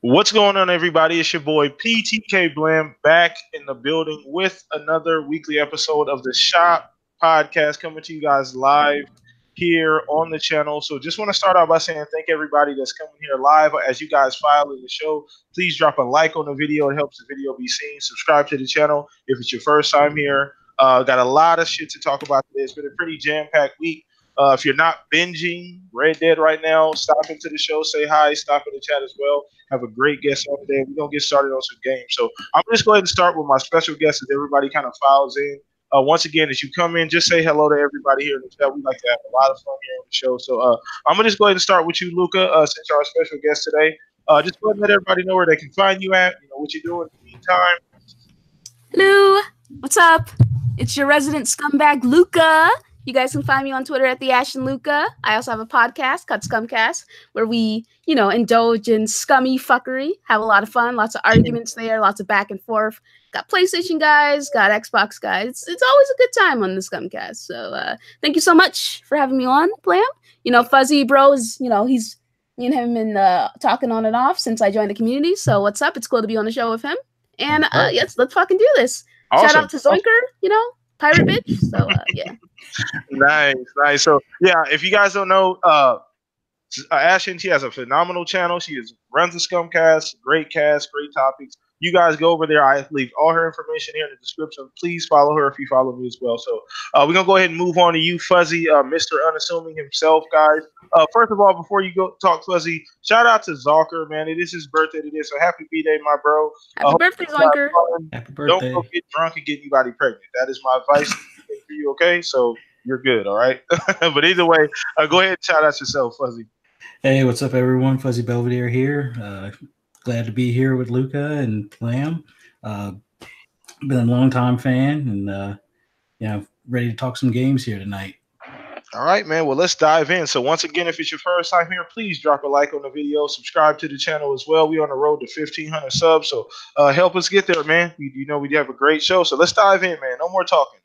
What's going on, everybody? It's your boy PTK Blam back in the building with another weekly episode of the Shop Podcast coming to you guys live here on the channel. So just want to start out by saying thank everybody that's coming here live. As you guys file in the show, please drop a like on the video. It helps the video be seen. Subscribe to the channel if it's your first time here. Got a lot of shit to talk about today. It's been a pretty jam-packed week. If you're not binging Red Dead right now, stop into the show, say hi, stop in the chat as well. Have a great guest on today. We're going to get started on some games. So I'm going to just go ahead and start with my special guest as everybody kind of files in. Once again, as you come in, just say hello to everybody here in the chat. We like to have a lot of fun here on the show. So I'm going to just go ahead and start with you, Luca, since you're our special guest today. Just go ahead and let everybody know where they can find you at, what you're doing in the meantime. Hello. What's up? It's your resident scumbag, Luca. You guys can find me on Twitter at @TheAshtonLuca. I also have a podcast called Scumcast, where we, indulge in scummy fuckery, have a lot of fun, lots of arguments there, lots of back and forth. Got PlayStation guys, got Xbox guys. It's always a good time on the Scumcast. So thank you so much for having me on, Blam. Fuzzy Bro is, he's me and him been talking on and off since I joined the community. So what's up? It's cool to be on the show with him. And yes, let's fucking do this. Awesome. Shout out to Zoinker, pirate bitch. So yeah. Nice. So yeah, if you guys don't know, Ashton, she has a phenomenal channel. She runs the Scumcast, great cast, great topics. You guys go over there. I leave all her information here in the description. Please follow her if you follow me as well. So we're gonna go ahead and move on to you, Fuzzy, Mr. Unassuming himself, guys. First of all, before you go talk, Fuzzy, shout out to Zalker, man. It is his birthday today, so happy B-Day, my bro. Happy birthday, Zonker. Happy birthday. Don't go get drunk and get anybody pregnant. That is my advice for you, okay? So you're good, all right? But either way, go ahead and shout out yourself, Fuzzy. Hey, what's up, everyone? Fuzzy Belvedere here. Glad to be here with Luca and Blam. Been a long-time fan and, ready to talk some games here tonight. All right, man. Well, let's dive in. So once again, if it's your first time here, please drop a like on the video. Subscribe to the channel as well. We're on the road to 1,500 subs, so help us get there, man. We have a great show. So let's dive in, man. No more talking.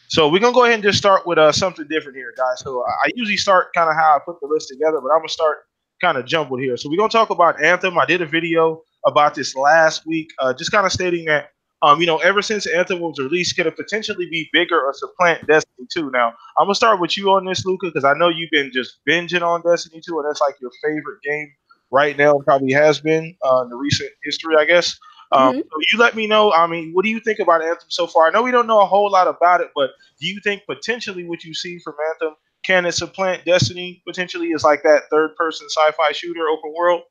So we're going to go ahead and just start with something different here, guys. So I usually start kind of how I put the list together, but I'm going to start kind of jumbled here. So we're going to talk about Anthem. I did a video about this last week, just kind of stating that, ever since Anthem was released, could it potentially be bigger or supplant Destiny 2? Now, I'm going to start with you on this, Luca, because I know you've been just binging on Destiny 2, and that's like your favorite game right now, probably has been in the recent history, I guess. So you let me know, what do you think about Anthem so far? I know we don't know a whole lot about it, but do you think potentially what you see from Anthem, can it supplant Destiny potentially as like that third-person sci-fi shooter open world?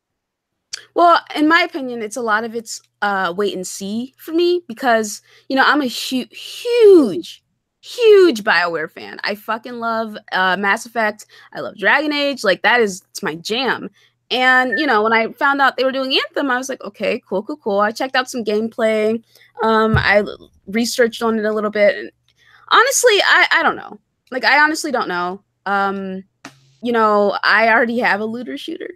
Well, in my opinion, it's a lot of it's wait and see for me because, I'm a huge BioWare fan. I fucking love Mass Effect. I love Dragon Age. Like, it's my jam. And, when I found out they were doing Anthem, I was like, okay, cool. I checked out some gameplay. I researched on it a little bit. And honestly, I don't know. Like, I honestly don't know. I already have a looter shooter,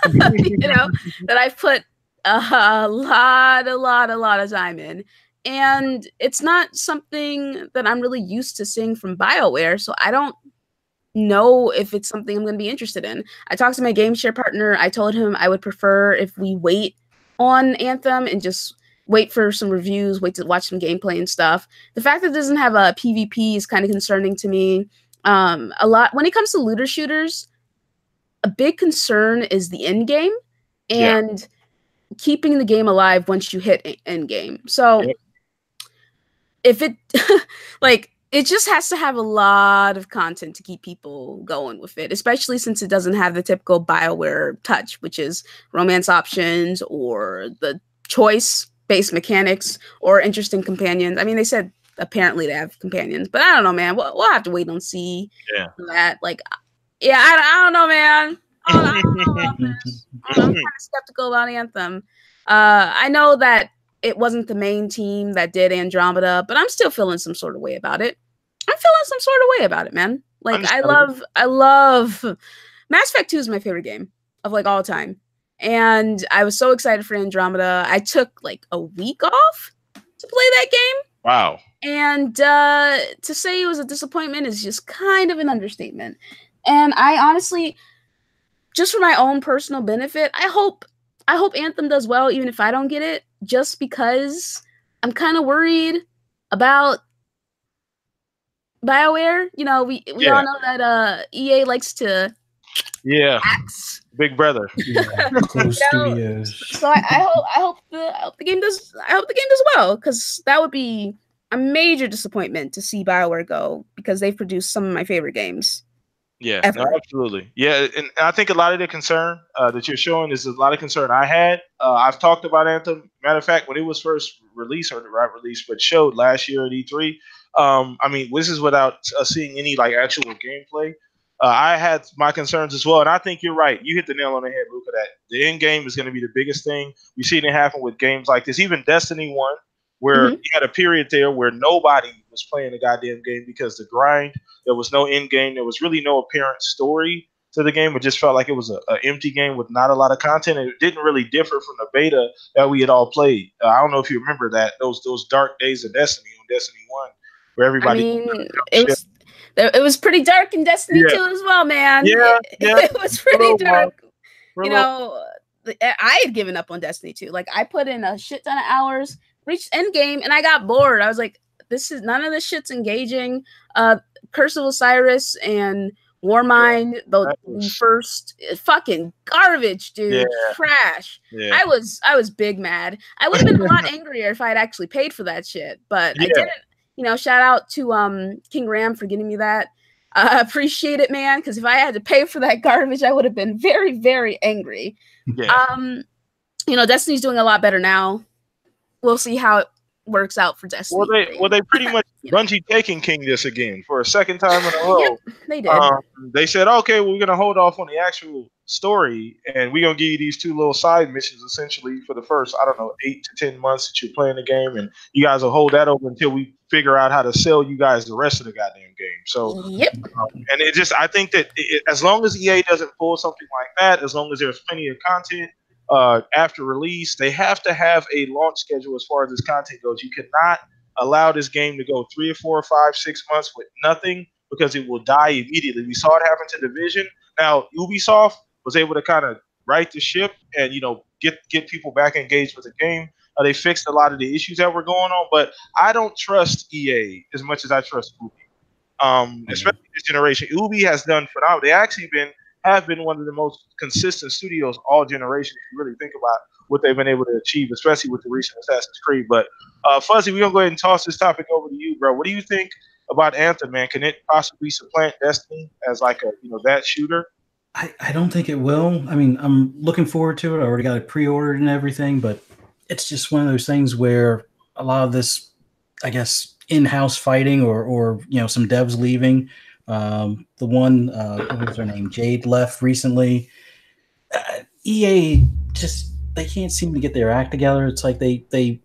that I've put a lot of time in. And it's not something that I'm really used to seeing from BioWare. So I don't know if it's something I'm going to be interested in. I talked to my game share partner. I told him I would prefer if we wait on Anthem and just wait for some reviews, wait to watch some gameplay and stuff. The fact that it doesn't have a PvP is kind of concerning to me. A lot when it comes to looter shooters, a big concern is the end game and keeping the game alive once you hit end game. So if it it just has to have a lot of content to keep people going with it, especially since it doesn't have the typical BioWare touch, which is romance options or the choice-based mechanics or interesting companions. I mean, they said apparently they have companions, but I don't know, man. We'll have to wait and see that. Like, I don't know, man. I don't know about this. I'm kind of skeptical about Anthem. I know that it wasn't the main team that did Andromeda, but I'm still feeling some sort of way about it. Man. Like, I love Mass Effect 2 is my favorite game of like all time. And I was so excited for Andromeda. I took like a week off to play that game. Wow. And to say it was a disappointment is just kind of an understatement. And I honestly, just for my own personal benefit, I hope I hope Anthem does well, even if I don't get it, just because I'm kind of worried about BioWare. You know, we all know that EA likes to axe. Big brother. Close studios. So I hope the game does well, because that would be a major disappointment to see BioWare go, because they've produced some of my favorite games. Yeah, no, absolutely. Yeah, and I think a lot of the concern that you're showing is a lot of concern I had. I've talked about Anthem. Matter of fact, when it was first released, or not released, but showed last year at E3. I mean, this is without seeing any like actual gameplay. I had my concerns as well, and I think you're right. You hit the nail on the head, Luca. That the end game is going to be the biggest thing. We've seen it happen with games like this, even Destiny 1, where you had a period there where nobody was playing the goddamn game because the grind. There was no end game. There was really no apparent story to the game. It just felt like it was an empty game with not a lot of content. And it didn't really differ from the beta that we had all played. I don't know if you remember that those dark days of Destiny on Destiny 1, where everybody. I mean, it was pretty dark in Destiny 2 as well, man. Yeah, it was pretty dark. You know, I had given up on Destiny 2. Like, I put in a shit ton of hours, reached end game, and I got bored. I was like, none of this shit's engaging. Curse of Osiris and Warmind, the first, fucking garbage, dude. Trash. I was big mad. I would have been a lot angrier if I had actually paid for that shit, but I didn't. You know, shout out to King Ram for getting me that. I appreciate it, man, because if I had to pay for that garbage, I would have been very, very angry. You know, Destiny's doing a lot better now. We'll see how it works out for Destiny. Well, they pretty much Bungie taking King this again for a second time in a row. Yep, they did. They said, okay, well, we're going to hold off on the actual story, and we're going to give you these two little side missions, essentially, for the first, 8 to 10 months that you're playing the game, and you guys will hold that over until we figure out how to sell you guys the rest of the goddamn game. So, and it just, I think that as long as EA doesn't pull something like that, as long as there's plenty of content, after release, they have to have a launch schedule as far as this content goes. You cannot allow this game to go 3 or 4 or 5, 6 months with nothing, because it will die immediately. We saw it happen to Division. Now, Ubisoft was able to kind of right the ship and, get people back engaged with the game. They fixed a lot of the issues that were going on, but I don't trust EA as much as I trust Ubi. Especially this generation. Ubi has done phenomenal. They actually have been one of the most consistent studios all generation, if you really think about what they've been able to achieve, especially with the recent Assassin's Creed. But Fuzzy, we're going to go ahead and toss this topic over to you, bro. What do you think about Anthem, man? Can it possibly supplant Destiny as like a that shooter? I don't think it will. I mean, I'm looking forward to it. I already got it pre-ordered and everything, but it's just one of those things where a lot of this, I guess, in-house fighting or some devs leaving. The one, what was her name? Jade left recently. EA just, they can't seem to get their act together. It's like they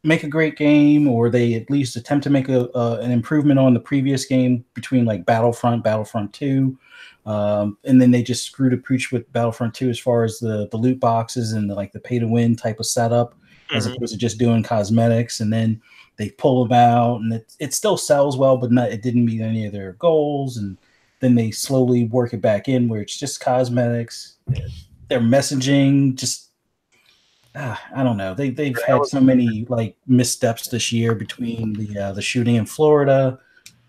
make a great game, or they at least attempt to make an improvement on the previous game between like Battlefront 2. And then they just screw to preach with Battlefront 2 as far as the loot boxes and the pay to win type of setup, as opposed to just doing cosmetics. And then they pull them out, and it still sells well, but it didn't meet any of their goals. And then they slowly work it back in where it's just cosmetics. Their messaging just, I don't know. They've had so many missteps this year between the shooting in Florida,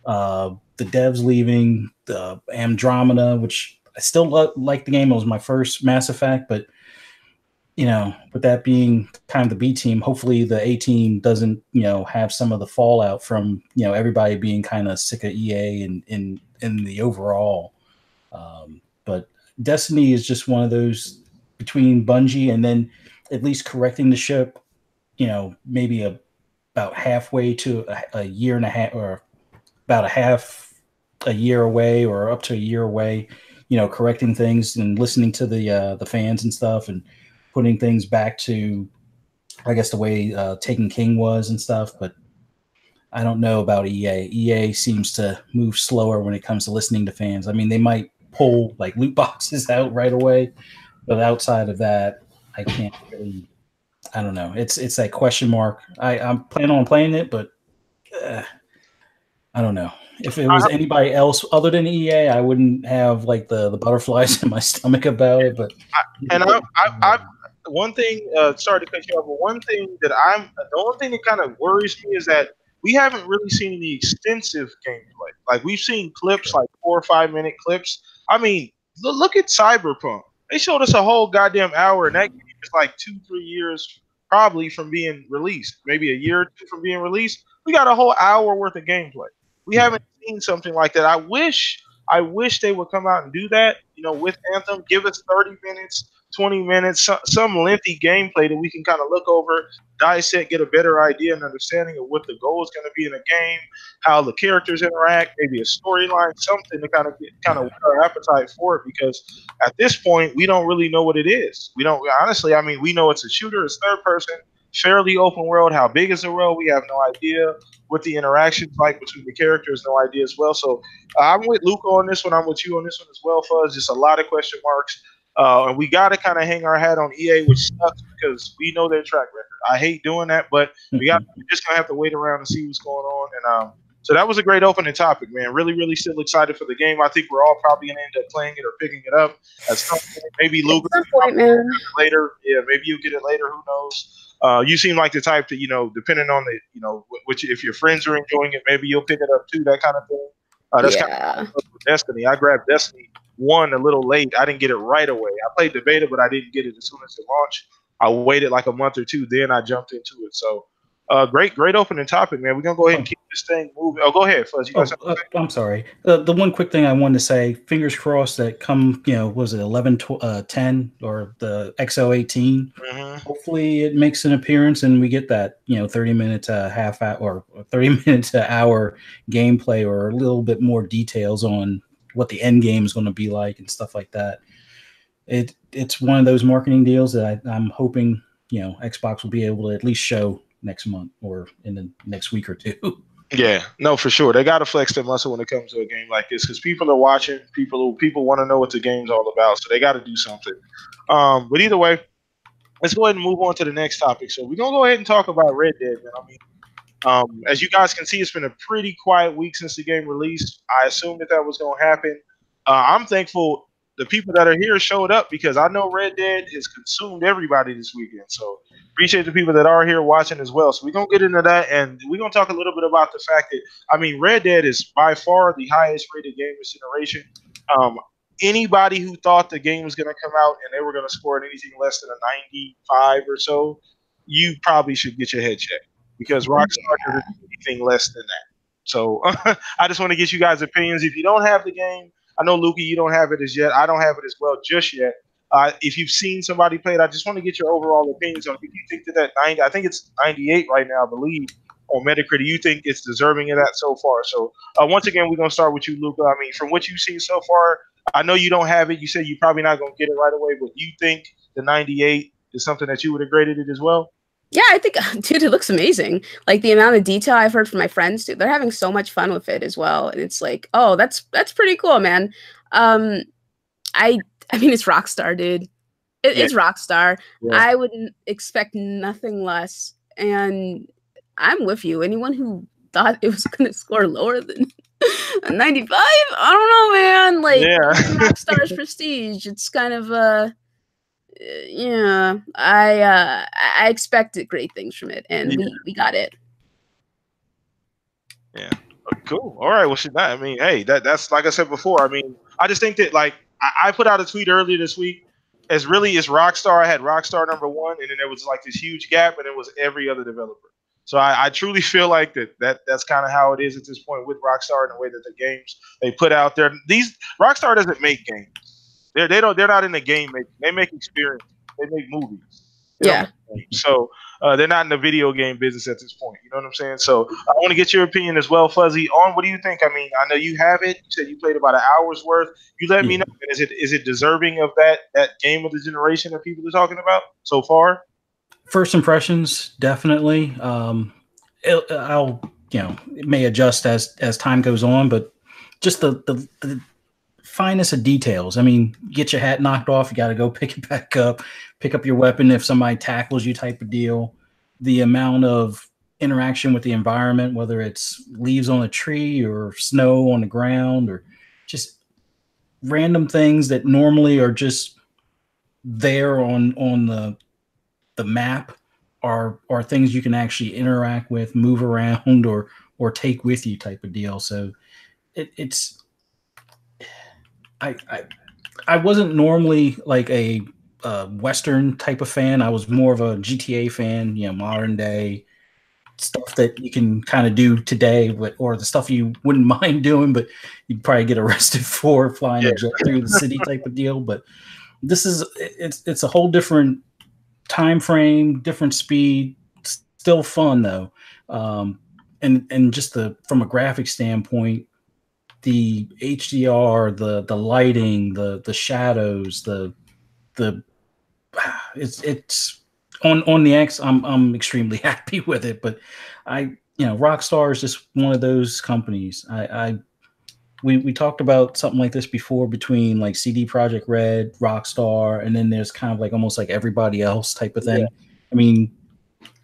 the devs leaving, the Andromeda, which I still like the game. It was my first Mass Effect, but with that being kind of the B team, hopefully the A team doesn't, have some of the fallout from, everybody being kind of sick of EA and in the overall. But Destiny is just one of those between Bungie and then at least correcting the ship, maybe about halfway to a year and a half, or about a year away, or up to a year away, correcting things and listening to the fans and stuff, and putting things back to, I guess, the way Taken King was and stuff. But I don't know about EA. EA seems to move slower when it comes to listening to fans. I mean, they might pull loot boxes out right away, but outside of that, I can't really. I don't know. It's that question mark. I'm planning on playing it, but I don't know. If it was anybody else other than EA, I wouldn't have like the butterflies in my stomach about it. But one thing, sorry to cut you off, but one thing that the only thing that kind of worries me is that we haven't really seen any extensive gameplay. Like we've seen clips, like 4 or 5 minute clips. I mean, look at Cyberpunk. They showed us a whole goddamn hour, and that game is like 2-3 years probably from being released, maybe a year or two from being released. We got a whole hour worth of gameplay. We haven't seen something like that. I wish they would come out and do that. You know, with Anthem, give us 30 minutes, 20 minutes, some lengthy gameplay that we can kind of look over, dissect, get a better idea and understanding of what the goal is going to be in a game, how the characters interact, maybe a storyline, something to kind of whet our appetite for it. Because at this point, we don't really know what it is. We don't honestly. I mean, we know it's a shooter, it's third person, fairly open world. How big is the world? We have no idea. What the interactions like between the characters, no idea as well. So I'm with Luca on this one. I'm with you on this one as well, Fuzz. Just a lot of question marks. And we got to kind of hang our hat on EA, which sucks because we know their track record. I hate doing that, but we're just going to have to wait around and see what's going on. And so that was a great opening topic, man. Really, really still excited for the game. I think we're all probably going to end up playing it or picking it up at some point. Maybe Luca later. Yeah, maybe you'll get it later. Who knows? You seem like the type that, you know, depending on the, you know, which if your friends are enjoying it, maybe you'll pick it up too, that kind of thing. That's kind of Destiny. I grabbed Destiny 1 a little late. I didn't get it right away. I played the beta, but I didn't get it as soon as it launched. I waited like a month or two, then I jumped into it. So great opening topic, man. We're going to go ahead and keep this thing moving. Oh, go ahead, Fuzz. I'm sorry. The one quick thing I wanted to say, fingers crossed that come, you know, was it 11-10 or the XO18? Mm-hmm. Hopefully it makes an appearance and we get that, you know, 30 minutes, half hour or 30 minutes to hour gameplay or a little bit more details on what the end game is going to be like and stuff like that. It's one of those marketing deals that I'm hoping, you know, Xbox will be able to at least show next month or in the next week or two. Yeah, no, for sure. They got to flex their muscle when it comes to a game like this because people are watching. People want to know what the game's all about, so they got to do something. But either way, let's go ahead and move on to the next topic. So we're gonna go ahead and talk about Red Dead, man. I mean, as you guys can see, it's been a pretty quiet week since the game released. I assumed that was gonna happen. I'm thankful the people that are here showed up because I know Red Dead has consumed everybody this weekend. So appreciate the people that are here watching as well. So we're going to get into that, and we're going to talk a little bit about the fact that, I mean, Red Dead is by far the highest rated game this generation. Anybody who thought the game was going to come out and they were going to score anything less than a 95 or so, you probably should get your head checked because Rockstar doesn't do anything less than that. So I just want to get you guys' opinions. If you don't have the game, I know, Luka, you don't have it as yet. I don't have it as well just yet. If you've seen somebody play it, I just want to get your overall opinions on if you think that 90, I think it's 98 right now, I believe, on Metacritic. You think it's deserving of that so far. So once again, we're going to start with you, Luka. I mean, from what you've seen so far, I know you don't have it. You said you're probably not going to get it right away, but you think the 98 is something that you would have graded it as well? Yeah, I think, dude, it looks amazing. Like the amount of detail I've heard from my friends, dude, they're having so much fun with it as well. And it's like, oh, that's pretty cool, man. I mean, it's Rockstar, dude. It's Rockstar. Yeah. I wouldn't expect nothing less. And I'm with you. Anyone who thought it was going to score lower than a 95, I don't know, man. Like, Rockstar's prestige. It's kind of yeah, I expected great things from it, and we got it. Yeah, cool. All right, well, I mean, hey, that's like I said before. I mean, I just think that like I put out a tweet earlier this week. As really as Rockstar, I had Rockstar number 1, and then there was like this huge gap, and it was every other developer. So I truly feel like that's kind of how it is at this point with Rockstar and the way that the games they put out there. Rockstar doesn't make games. They're not in the game making. They make experience. They make movies. So they're not in the video game business at this point. You know what I'm saying? So I want to get your opinion as well, Fuzzy. On what do you think? I mean, I know you have it. You said you played about an hour's worth. You let me know. Is it deserving of that game of the generation that people are talking about so far? First impressions, definitely. It may adjust as time goes on, but just the finest of details. I mean, get your hat knocked off, you got to go pick it back up, pick up your weapon if somebody tackles you type of deal. The amount of interaction with the environment, whether it's leaves on a tree or snow on the ground or just random things that normally are just there on the map are things you can actually interact with, move around, or take with you type of deal. So it's I wasn't normally like a Western type of fan. I was more of a GTA fan, modern day stuff that you can kind of do today, or the stuff you wouldn't mind doing, but you'd probably get arrested for flying a jet through the city type of deal. But this is it's a whole different time frame, different speed, still fun though. And just from a graphic standpoint, the HDR, the lighting, the shadows, it's on the X. I'm extremely happy with it, but Rockstar is just one of those companies. We talked about something like this before between like CD Projekt Red, Rockstar, and then there's kind of like almost like everybody else type of thing. Yeah. I mean,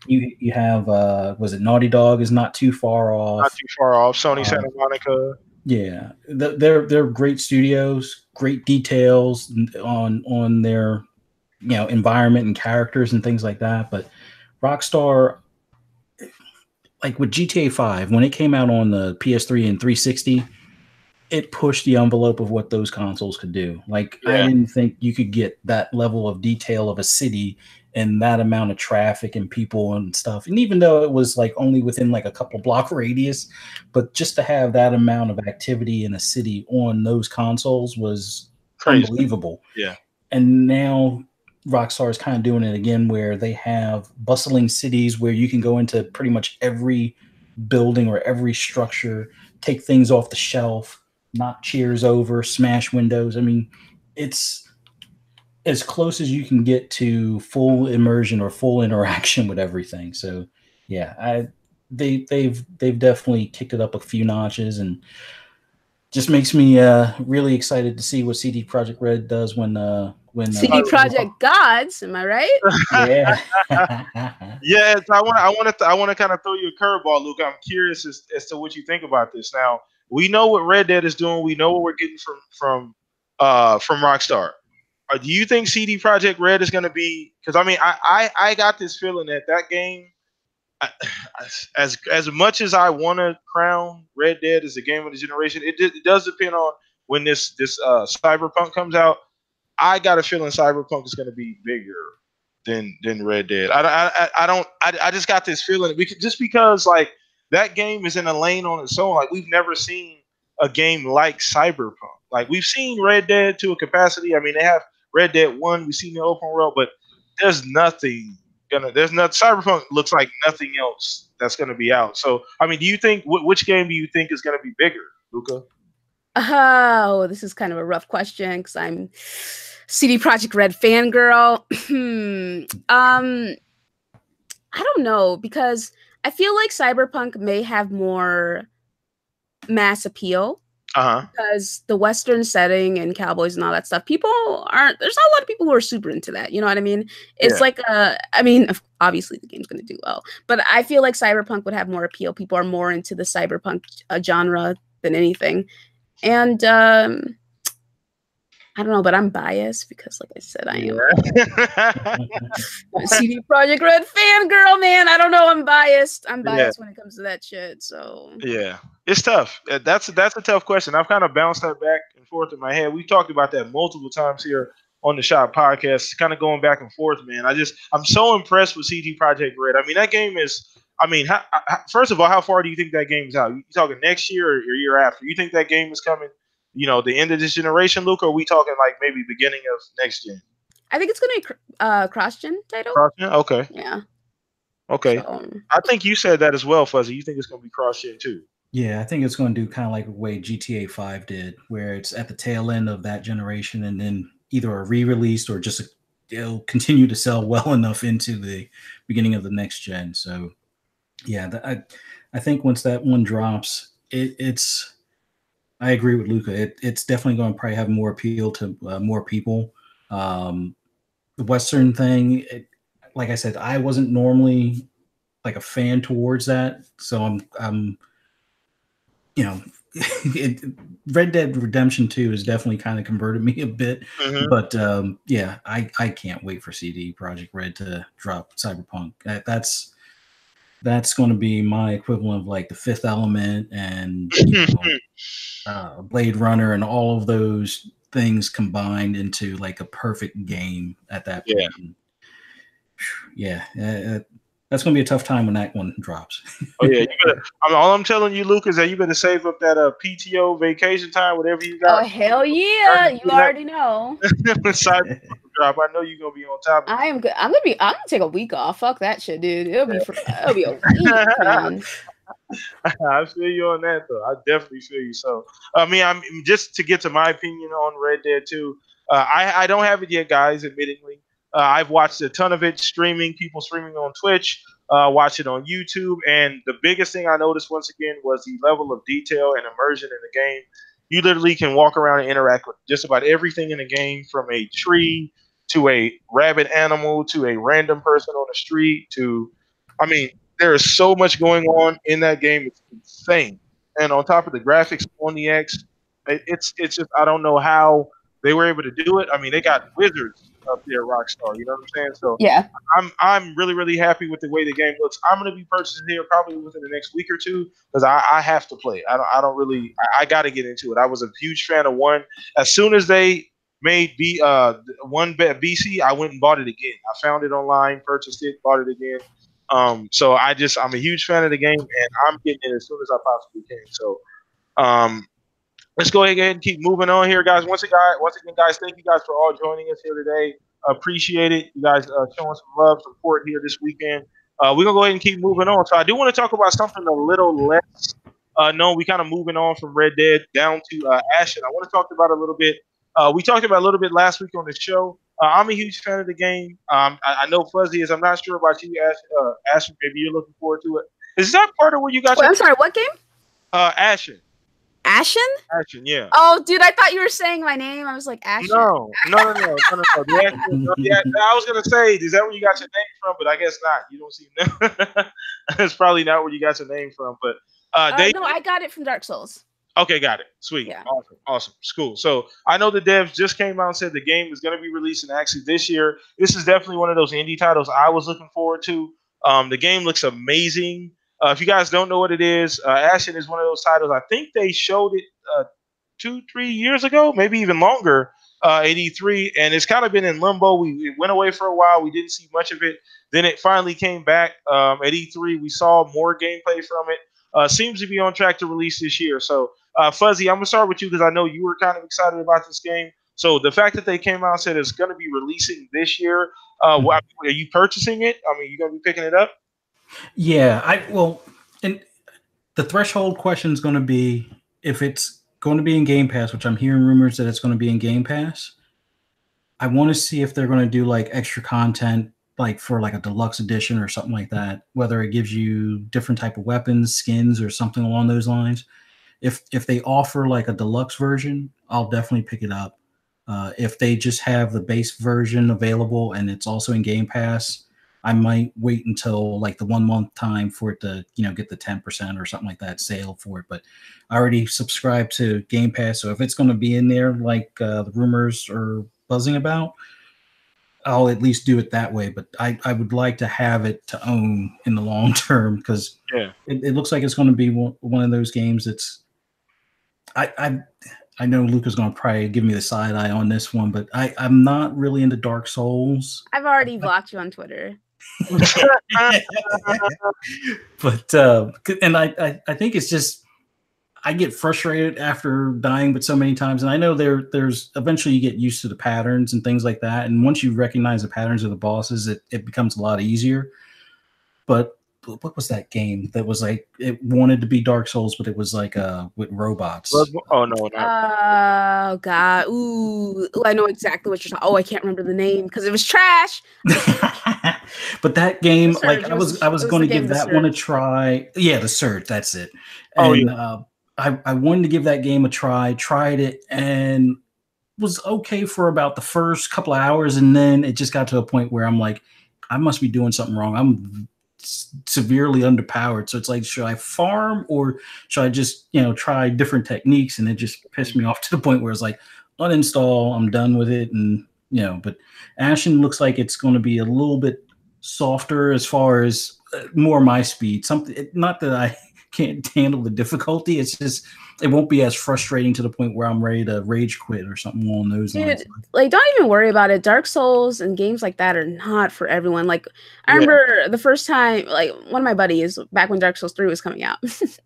you have was it Naughty Dog is not too far off. Not too far off. Sony Santa Monica. Yeah, they're great studios, great details on their environment and characters and things like that. But Rockstar, like with GTA 5, when it came out on the PS3 and 360, it pushed the envelope of what those consoles could do. Like, I didn't think you could get that level of detail of a city and that amount of traffic and people and stuff. And even though it was like only within like a couple block radius, but just to have that amount of activity in a city on those consoles was crazy. Unbelievable. Yeah. And now Rockstar is kind of doing it again, where they have bustling cities where you can go into pretty much every building or every structure, take things off the shelf, knock chairs over, smash windows. I mean, it's as close as you can get to full immersion or full interaction with everything. So yeah, they've definitely kicked it up a few notches, and just makes me really excited to see what CD Projekt Red does when CD Projekt Gods, am I right? Yeah. Yes, I want to kind of throw you a curveball, Luke. I'm curious as to what you think about this. Now, we know what Red Dead is doing. We know what we're getting from Rockstar. Do you think CD Projekt Red is going to be? Because I mean, I got this feeling that game, as much as I want to crown Red Dead as a game of the generation, it does depend on when this Cyberpunk comes out. I got a feeling Cyberpunk is going to be bigger than Red Dead. I just got this feeling just because like that game is in a lane on its own. Like, we've never seen a game like Cyberpunk. Like, we've seen Red Dead to a capacity. I mean, they have Red Dead 1, we've seen the open world, but there's nothing Cyberpunk looks like nothing else that's gonna be out. So I mean, do you think which game do you think is gonna be bigger, Luca? Oh, this is kind of a rough question because I'm CD Projekt Red fangirl. I don't know, because I feel like Cyberpunk may have more mass appeal. Because the Western setting and cowboys and all that stuff, there's not a lot of people who are super into that. You know what I mean? It's like I mean, obviously the game's going to do well, but I feel like Cyberpunk would have more appeal. People are more into the Cyberpunk genre than anything. And I don't know, but I'm biased because, like I said, I am a CD Projekt Red fangirl, man. I don't know. I'm biased. I'm biased when it comes to that shit. So yeah, it's tough. That's a tough question. I've kind of bounced that back and forth in my head. We talked about that multiple times here on the Shop Podcast, kind of going back and forth, man. I'm so impressed with CD Projekt Red. I mean, that game is. I mean, first of all, how far do you think that game is out? You talking next year or year after? You think that game is coming? The end of this generation, Luke, or are we talking like maybe beginning of next gen? I think it's going to be cross-gen title. Cross-gen? Okay. Yeah. Okay. So, I think you said that as well, Fuzzy. You think it's going to be cross-gen too? Yeah, I think it's going to do kind of like the way GTA 5 did, where it's at the tail end of that generation and then either a re-release or just it'll continue to sell well enough into the beginning of the next gen. So, yeah, I think once that one drops, it's I agree with Luca. It's definitely going to probably have more appeal to more people. The Western thing, like I said, I wasn't normally like a fan towards that. So I'm you know, Red Dead Redemption 2 has definitely kind of converted me a bit. Mhm. But yeah, I can't wait for CD Projekt Red to drop Cyberpunk. That's going to be my equivalent of like the Fifth Element and Blade Runner and all of those things combined into like a perfect game at that Yeah. point. And, yeah, that's going to be a tough time when that one drops. Oh yeah, you better. All I'm telling you, Luke, is that you better save up that PTO vacation time, whatever you got. Oh hell yeah! You already know. Cyberpunk drop. I know you're gonna be on top of it. I am good. I'm gonna take a week off. Fuck that shit, dude. It'll be a week, man. I feel you on that though. I definitely feel you. So I'm just to get to my opinion on Red Dead 2. I don't have it yet, guys. Admittingly, I've watched a ton of it streaming. People streaming on Twitch. Watch it on YouTube. And the biggest thing I noticed once again was the level of detail and immersion in the game. You literally can walk around and interact with just about everything in the game, from a tree to a rabid animal to a random person on the street to, there is so much going on in that game. It's insane. And on top of the graphics on the X, it's just, I don't know how they were able to do it. They got wizards up there, Rockstar. You know what I'm saying? So yeah, I'm really, really happy with the way the game looks. I'm going to be purchasing here probably within the next week or two because I have to play it. I don't really, I got to get into it. I was a huge fan of 1. As soon as they made 1 BC, I went and bought it again. I found it online, purchased it, bought it again. So I'm a huge fan of the game, and I'm getting it as soon as I possibly can. So, let's go ahead and keep moving on here, guys. Once again, guys, thank you guys for all joining us here today. Appreciate it. You guys showing some love, support here this weekend. We're gonna go ahead and keep moving on. So I do want to talk about something a little less known. We kind of moving on from Red Dead down to Ashen. I want to talk about a little bit. We talked about a little bit last week on the show. I'm a huge fan of the game. I know Fuzzy is. I'm not sure about you, Ashen. Maybe you're looking forward to it. Is that part of where you got? Wait, I'm sorry. What game? Ashen. Ashen? Ashen, yeah. Oh, dude, I thought you were saying my name. I was like, Ashen. No. I was gonna say, is that where you got your name from? But I guess not. You don't seem. That's probably not where you got your name from. But no, I got it from Dark Souls. Okay, got it. Sweet. Yeah. Awesome. Cool. So I know the devs just came out and said the game is going to be releasing actually this year. This is definitely one of those indie titles I was looking forward to. The game looks amazing. If you guys don't know what it is, Ashen is one of those titles. I think they showed it 2-3 years ago, maybe even longer, at E3, and it's kind of been in limbo. It went away for a while. We didn't see much of it. Then it finally came back at E3. We saw more gameplay from it. Seems to be on track to release this year. So, Fuzzy, I'm going to start with you because I know you were kind of excited about this game. So the fact that they came out and said it's going to be releasing this year, are you purchasing it? You going to be picking it up? Yeah, and the threshold question is going to be if it's going to be in Game Pass, which I'm hearing rumors that it's going to be in Game Pass. I want to see if they're going to do like extra content, like for like a deluxe edition or something like that, whether it gives you different type of weapons, skins, or something along those lines. If they offer like a deluxe version, I'll definitely pick it up. If they just have the base version available and it's also in Game Pass, I might wait until like the 1 month time for it to, get the 10% or something like that sale for it. But I already subscribed to Game Pass, so if it's going to be in there like the rumors are buzzing about, I'll at least do it that way. But I would like to have it to own in the long term because it looks like it's going to be one of those games that's I know Luca's going to probably give me the side eye on this one, but I'm not really into Dark Souls. I've already blocked you on Twitter. But and I think it's just I get frustrated after dying but so many times, and I know there's eventually you get used to the patterns and things like that, and once you recognize the patterns of the bosses, it becomes a lot easier. But what was that game that was like it wanted to be Dark Souls, but it was like with robots? Oh no! Oh god! Ooh, I know exactly what you're talking. Oh, I can't remember the name because it was trash. But that game, like I was going to give that one a try. Yeah, the Surge, that's it. And I wanted to give that game a try. Tried it and was okay for about the first couple of hours, and then it just got to a point where I'm like, I must be doing something wrong. I'm severely underpowered. So it's like, should I farm or should I just, try different techniques? And it just pissed me off to the point where it's like, uninstall, I'm done with it. And, but Ashen looks like it's going to be a little bit softer as far as more my speed. Something, not that I can't handle the difficulty. It's just, it won't be as frustrating to the point where I'm ready to rage quit or something along those lines. Like, don't even worry about it. Dark Souls and games like that are not for everyone. Like, I remember the first time, like, one of my buddies, back when Dark Souls 3 was coming out, he's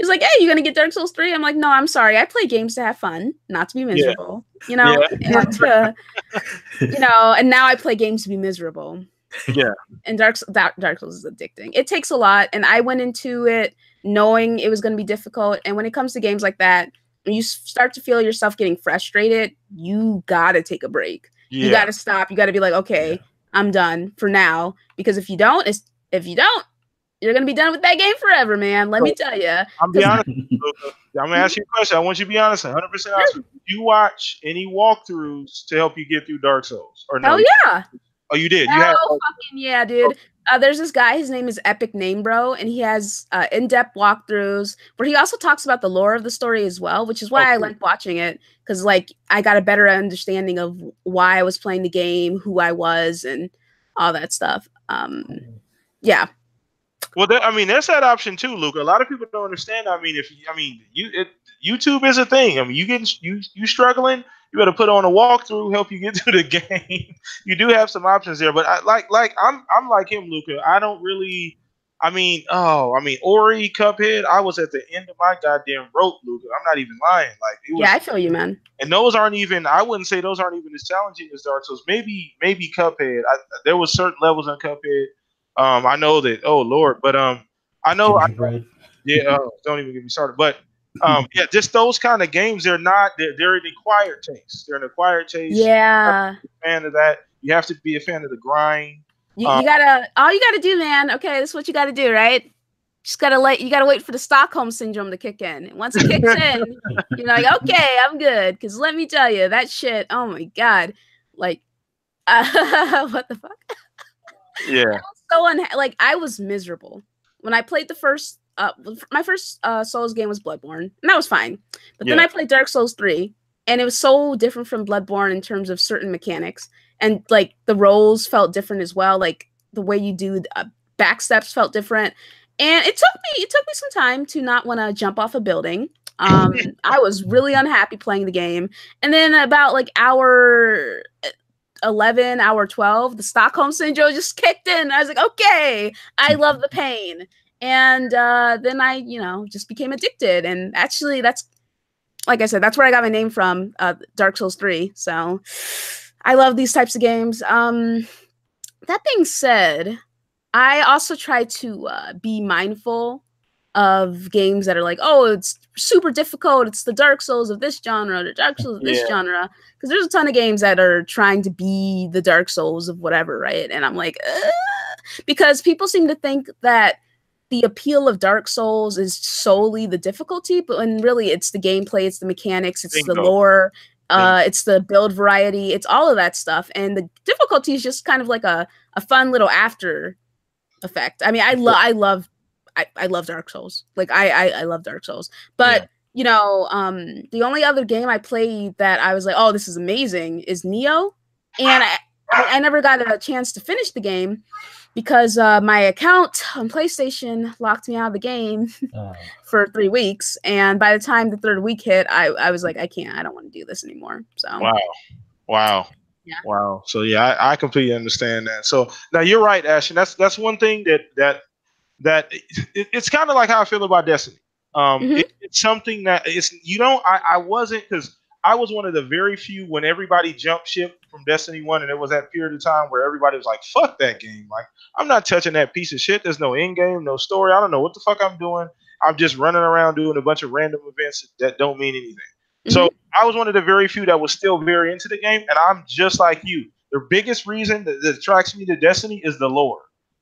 like, hey, you gonna get Dark Souls 3? I'm like, no, I'm sorry. I play games to have fun, not to be miserable. And, and now I play games to be miserable. Yeah. And Dark Souls is addicting. It takes a lot, and I went into it knowing it was going to be difficult. And when it comes to games like that, when you start to feel yourself getting frustrated, you gotta take a break. Yeah. You gotta stop. You gotta be like, okay, I'm done for now. Because if you don't, you're gonna be done with that game forever, man. Let me tell you. I'm be honest. I'm gonna ask you a question. I want you to be honest, 100% honest. Did you watch any walkthroughs to help you get through Dark Souls? Or no? Oh yeah. Oh, you did. Fucking yeah, dude. There's this guy. His name is Epic Name Bro, and he has in-depth walkthroughs where he also talks about the lore of the story as well, which is why I like watching it, because like I got a better understanding of why I was playing the game, who I was, and all that stuff. Yeah. Well, there's that option too, Luca. A lot of people don't understand. YouTube is a thing. I mean, you struggling, you better put on a walkthrough, help you get through the game. You do have some options there, but I'm like him, Luca. I don't really. Ori, Cuphead. I was at the end of my goddamn rope, Luca. I'm not even lying. Like, it was, yeah, I feel you, man. And those aren't even. I wouldn't say those aren't even as challenging as Dark Souls. Maybe Cuphead. There was certain levels on Cuphead. I know that. Oh Lord, but I know. Yeah. Don't even get me started. But yeah, just those kind of games. They're an acquired taste. They're an acquired taste. Yeah. You have to be a fan of that. You have to be a fan of the grind. You gotta. All you gotta do, man. Okay, this is what you gotta do, right? You gotta wait for the Stockholm syndrome to kick in. And once it kicks in, you're like, okay, I'm good. Because let me tell you, that shit. Oh my god, like, what the fuck? Yeah. I was miserable when I played the first. My first Souls game was Bloodborne, and that was fine. But then I played Dark Souls 3, and it was so different from Bloodborne in terms of certain mechanics, and like the rolls felt different as well. Like the way you do back steps felt different, and it took me some time to not want to jump off a building. I was really unhappy playing the game, and then about like hour 11, hour 12, the Stockholm syndrome just kicked in. I was like, okay, I love the pain. And then I, just became addicted. And actually, that's, like I said, that's where I got my name from, Dark Souls 3. So I love these types of games. That being said, I also try to be mindful of games that are like, oh, it's super difficult. It's the Dark Souls of this genre, the Dark Souls of this genre. Because there's a ton of games that are trying to be the Dark Souls of whatever, right? And I'm like, because people seem to think that the appeal of Dark Souls is solely the difficulty, but when really it's the gameplay, it's the mechanics, it's the lore, it's the build variety, it's all of that stuff. And the difficulty is just kind of like a fun little after effect. I mean, I love Dark Souls. Like I love Dark Souls. But the only other game I played that I was like, oh, this is amazing is Neo. And I never got a chance to finish the game because my account on PlayStation locked me out of the game for 3 weeks. And by the time the 3rd week hit, I was like, I don't want to do this anymore. So Wow. Yeah. Wow. So yeah, I completely understand that. So now you're right, Ashton. That's one thing that it's kind of like how I feel about Destiny. It's something that I wasn't, because I was one of the very few when everybody jumped ship from Destiny 1, and it was that period of time where everybody was like, fuck that game. Like, I'm not touching that piece of shit. There's no end game, no story. I don't know what the fuck I'm doing. I'm just running around doing a bunch of random events that don't mean anything. So I was one of the very few that was still very into the game, and I'm just like you. The biggest reason that attracts me to Destiny is the lore.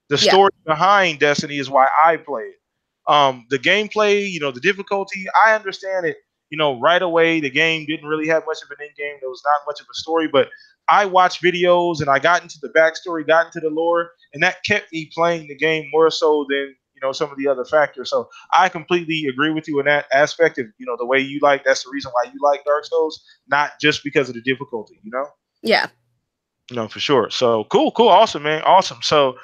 The story behind Destiny is why I play it. The gameplay, the difficulty, I understand it. Right away, the game didn't really have much of an end game. There was not much of a story, but I watched videos and I got into the backstory, got into the lore, and that kept me playing the game more so than some of the other factors. So I completely agree with you in that aspect. Of the way you like, that's the reason why you like Dark Souls, not just because of the difficulty. Yeah. No, for sure. So cool, awesome, man, awesome. So,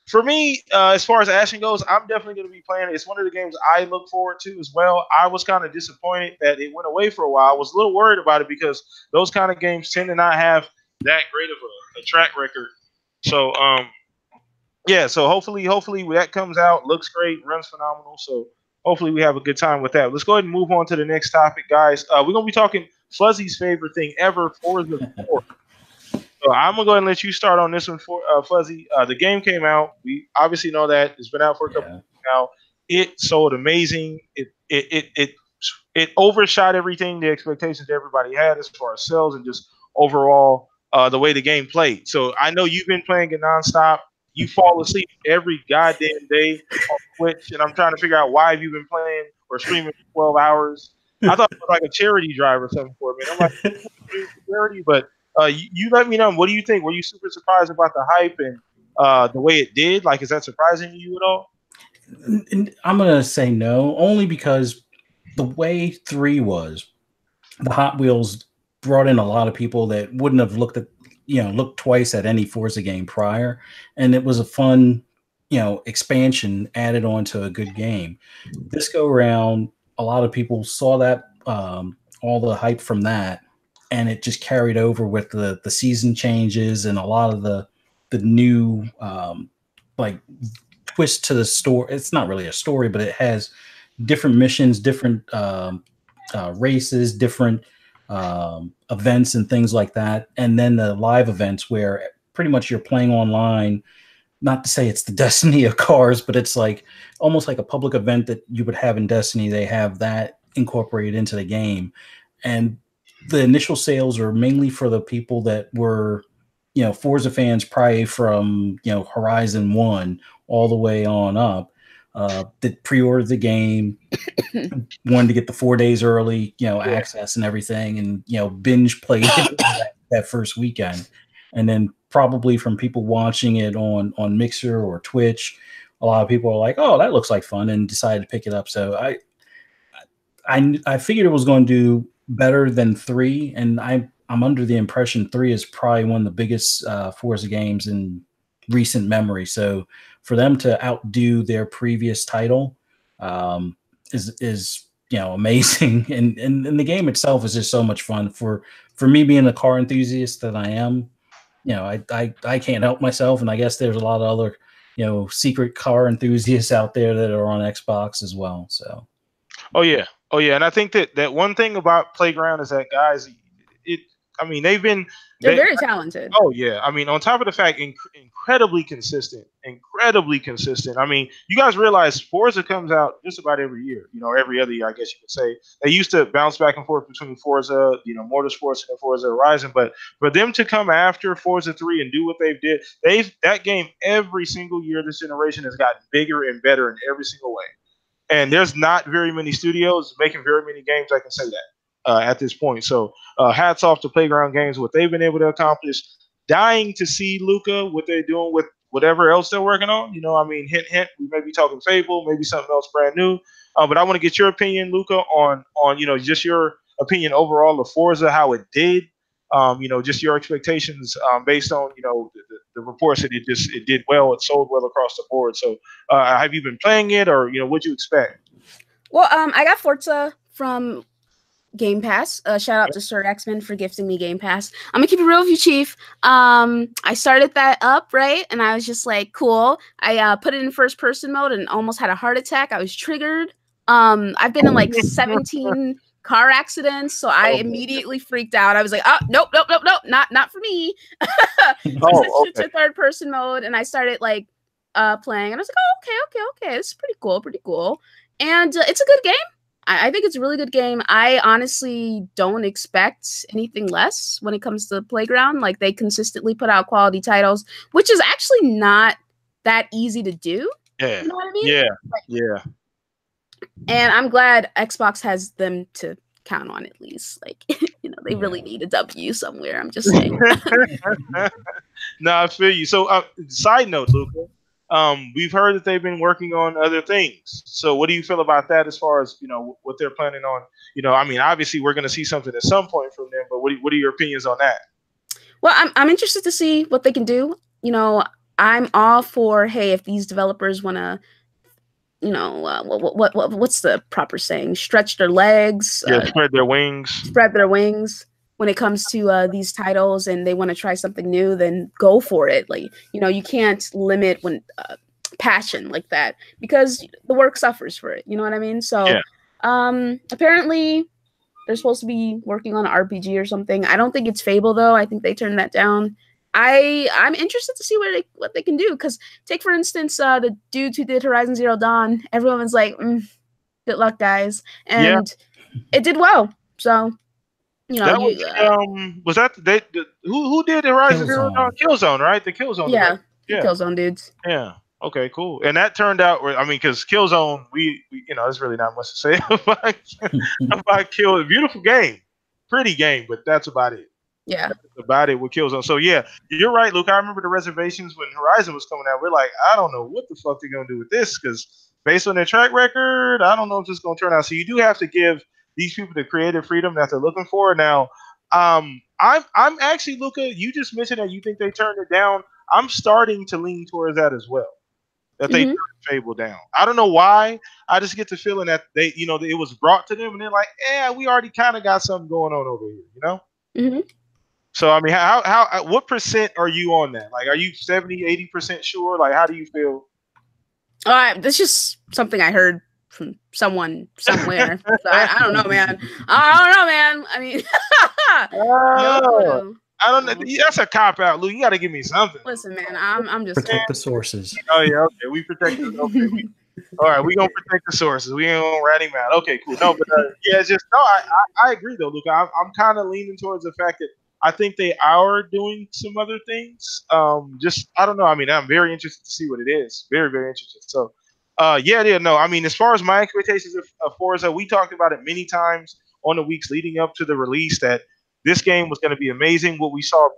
for me, as far as Ashen goes, I'm definitely going to be playing it. It's one of the games I look forward to as well. I was kind of disappointed that it went away for a while. I was a little worried about it because those kind of games tend to not have that great of a track record. So, yeah. So hopefully that comes out, looks great, runs phenomenal. So hopefully we have a good time with that. Let's go ahead and move on to the next topic, guys. We're gonna be talking Fuzzy's favorite thing ever, Forza 4. So I'm gonna go ahead and let you start on this one for Fuzzy. The game came out. We obviously know that it's been out for a couple weeks now. It sold amazing. It overshot everything, the expectations everybody had as far as sales and just overall the way the game played. So I know you've been playing it nonstop. You fall asleep every goddamn day on Twitch, and I'm trying to figure out why have you been playing or streaming for 12 hours. I thought it was like a charity drive or something for me. I'm like, charity, but you let me know. What do you think? Were you super surprised about the hype and the way it did? Like, is that surprising to you at all? I'm going to say no, only because the way 3 was, the Hot Wheels brought in a lot of people that wouldn't have looked twice at any Forza game prior. And it was a fun, expansion added on to a good game. This go around, a lot of people saw that, all the hype from that, and it just carried over with the season changes and a lot of the new like twist to the story. It's not really a story, but it has different missions, different races, different events and things like that. And then the live events where pretty much you're playing online. Not to say it's the Destiny of cars, but it's like almost like a public event that you would have in Destiny. They have that incorporated into the game. And the initial sales are mainly for the people that were, Forza fans probably from, Horizon 1 all the way on up, that pre-ordered the game, wanted to get the 4 days early, access and everything, and, binge played that first weekend. And then probably from people watching it on Mixer or Twitch, a lot of people are like, oh, that looks like fun, and decided to pick it up. So I figured it was going to do better than 3, and I'm under the impression 3 is probably one of the biggest Forza games in recent memory. So for them to outdo their previous title is amazing, and the game itself is just so much fun. For me being a car enthusiast that I am, I can't help myself, and I guess there's a lot of other secret car enthusiasts out there that are on Xbox as well. So Oh yeah, and I think that one thing about Playground is that guys, they're very talented. Oh yeah, I mean, on top of the fact, incredibly consistent. I mean, you guys realize Forza comes out just about every year. Every other year, I guess you could say. They used to bounce back and forth between Forza, Motorsports and Forza Horizon, but for them to come after Forza 3 and do what that game every single year this generation has gotten bigger and better in every single way. And there's not very many studios making very many games. I can say that at this point. So hats off to Playground Games, what they've been able to accomplish. Dying to see Luca, what they're doing with whatever else they're working on. Hint, hint. We may be talking Fable, maybe something else brand new. But I want to get your opinion, Luca, on just your opinion overall of Forza, how it did. Just your expectations based on the reports that it did well, it sold well across the board. So have you been playing it, or what'd you expect? Well, I got Forza from Game Pass. Shout out to Sir X-Men for gifting me Game Pass. I'm gonna keep it real with you, Chief. I started that up, right? And I was just like, cool. I put it in first person mode and almost had a heart attack. I was triggered. I've been in like 17 car accidents, so I immediately freaked out. I was like, oh, nope, not for me. Switched to third person mode, and I started like playing, and I was like, oh, okay, this is pretty cool. And it's a good game. I think it's a really good game. I honestly don't expect anything less when it comes to Playground. Like, they consistently put out quality titles, which is actually not that easy to do. Yeah. You know what I mean? Yeah. And I'm glad Xbox has them to count on, at least. Like, They really need a W somewhere. I'm just saying. No, I feel you. So, side note, Luca, we've heard that they've been working on other things. So, what do you feel about that as far as what they're planning on? I mean, obviously, we're going to see something at some point from them. But what are your opinions on that? Well, I'm interested to see what they can do. I'm all for, hey, if these developers want to, what's the proper saying? Stretch their legs. Yeah, spread their wings. Spread their wings when it comes to these titles, and they want to try something new, then go for it. Like, you can't limit when passion like that, because the work suffers for it. You know what I mean? So, yeah. Apparently they're supposed to be working on an RPG or something. I don't think it's Fable though. I think they turned that down. I'm interested to see what they can do, because take for instance the dudes who did Horizon Zero Dawn. Everyone was like, good luck, guys, and it did well. So that was that who did Horizon Zero Dawn? Killzone, right? The Killzone. Yeah, Killzone dudes. Yeah. Okay, cool. And that turned out, I mean, because Killzone, we there's really not much to say about Killzone. Beautiful game, pretty game, but that's about it. Yeah, that's about it with Killzone. So yeah, you're right, Luke. I remember the reservations when Horizon was coming out. We're like, I don't know what the fuck they're gonna do with this, because based on their track record, I don't know if it's gonna turn out. So you do have to give these people the creative freedom that they're looking for. Now, I'm actually, Luca, you just mentioned that you think they turned it down. I'm starting to lean towards that as well. That they turned Fable down. I don't know why. I just get the feeling that they, it was brought to them, and they're like, "Yeah, we already kind of got something going on over here," Mm-hmm. So I mean, how what percent are you on that? Like, are you 70, 80% sure? Like, how do you feel? That's just something I heard from someone somewhere. So I don't know, man. I mean, no. I don't know. That's a cop out, Lou. You got to give me something. Listen, man, I'm just protect the sources. Oh yeah, okay. We protect the. Okay, all right. We gonna protect the sources. We ain't gonna rat him out. Okay, cool. No, but yeah, it's just no. I agree though, Luca. I'm kind of leaning towards the fact that I think they are doing some other things. Just I don't know. I mean, I'm very interested to see what it is. Very, very interested. So, yeah. No, I mean, as far as my expectations of Forza, we talked about it many times on the weeks leading up to the release that this game was going to be amazing. What we saw,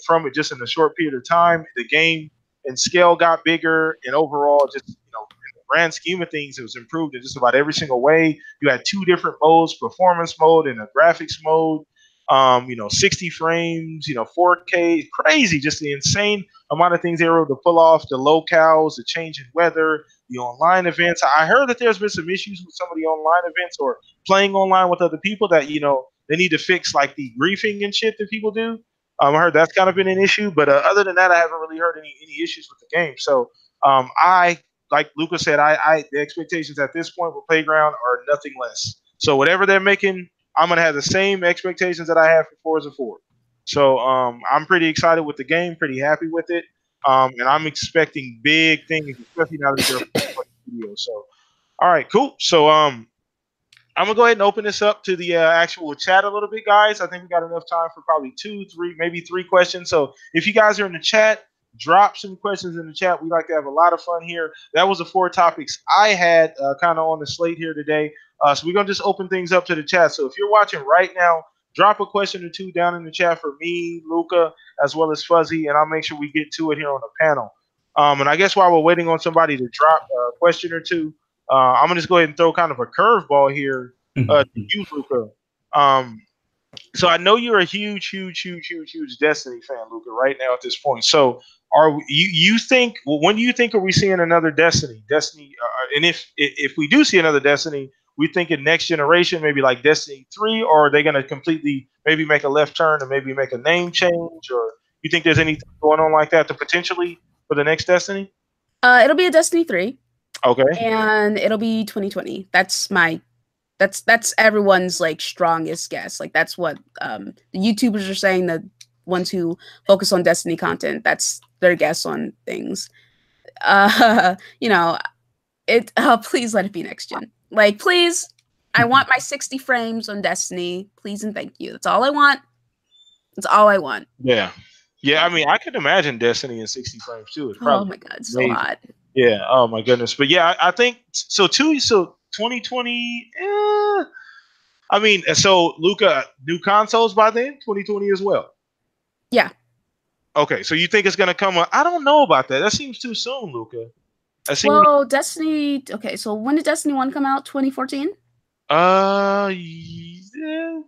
from it just in a short period of time, the game and scale got bigger, and overall, just in the grand scheme of things, it was improved in just about every single way. You had two different modes: performance mode and a graphics mode. 60 frames, 4K, crazy, just the insane amount of things they were able to pull off. The locales, the change in weather, the online events. I heard that there's been some issues with some of the online events or playing online with other people that they need to fix, like the griefing and shit that people do. I heard that's kind of been an issue, but other than that, I haven't really heard any issues with the game. So I, like Lucas said, the expectations at this point with Playground are nothing less. So whatever they're making, I'm gonna have the same expectations that I have for Forza 4. So I'm pretty excited with the game, pretty happy with it, and I'm expecting big things, especially now that they're video. So, all right, cool. So I'm gonna go ahead and open this up to the actual chat a little bit, guys. I think we got enough time for probably 2, 3, maybe 3 questions. So if you guys are in the chat, drop some questions in the chat. We like to have a lot of fun here. That was the 4 topics I had kind of on the slate here today. So we're going to just open things up to the chat. So if you're watching right now, drop a question or 2 down in the chat for me, Luca, as well as Fuzzy, and I'll make sure we get to it here on the panel. And I guess while we're waiting on somebody to drop a question or 2, I'm going to just go ahead and throw kind of a curveball here to you, Luca. So I know you're a huge Destiny fan, Luca, right now at this point. So you think, when do you think are we seeing another Destiny? And if we do see another Destiny, we thinking next generation, maybe like Destiny 3, or are they going to completely maybe make a left turn and maybe make a name change? Or you think there's anything going on like that to potentially for the next Destiny? It'll be a Destiny 3. Okay. And it'll be 2020. That's everyone's like strongest guess. Like that's what the YouTubers are saying, the ones who focus on Destiny content. That's their guess on things. Please let it be next gen. Like, please, I want my 60 frames on Destiny. Please and thank you. That's all I want. That's all I want. Yeah. I mean, I could imagine Destiny in 60 frames too. It's oh my god, so hot. Yeah. Oh my goodness. But yeah, I think so too. So 2020. I mean, so Luca, new consoles by then, 2020 as well. Yeah. Okay, so you think it's gonna come? I don't know about that. That seems too soon, Luca. Well, Destiny. Okay, so when did Destiny 1 come out? 2014. Yeah.